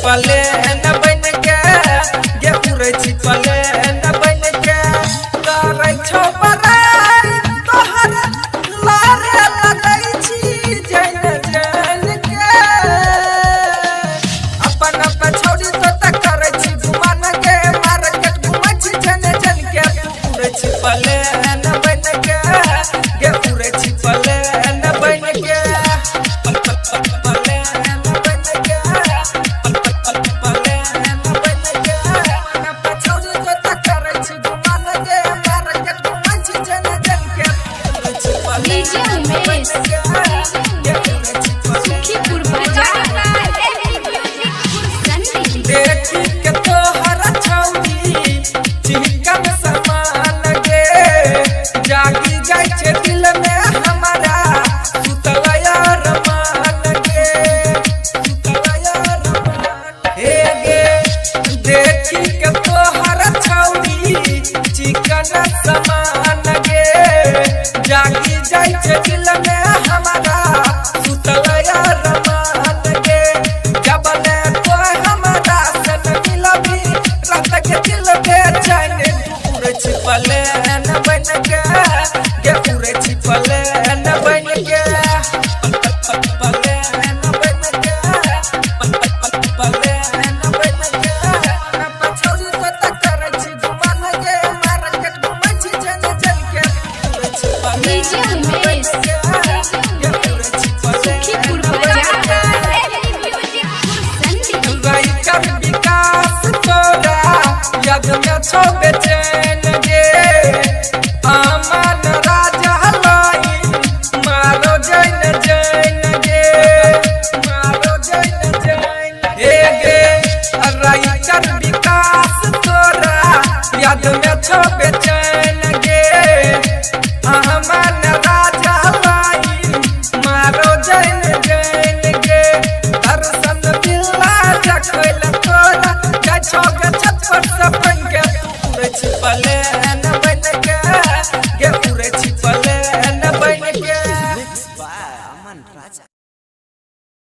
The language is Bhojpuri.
छिपले न बन के गेहूं रे छिपले न बन के करे छो पराई तोहर लारे लगै छी जन जन के अपन अपन छोड़ी तो तक करे छी गुमान के मार्केट घुमै छी जन जन के गेहूं रे छिपले न बन के गेहूं रे छिपले न बन के समान गे जागी जाय छे दिल में हमारा सुतलया रमान गे जबले तो हमारा सन मिलबी रात के दिल बेचैन गेहूं छिपले न बन के गेहूं रे छिपले न बन के विकास तोरा यज्ञ में छो बेचैन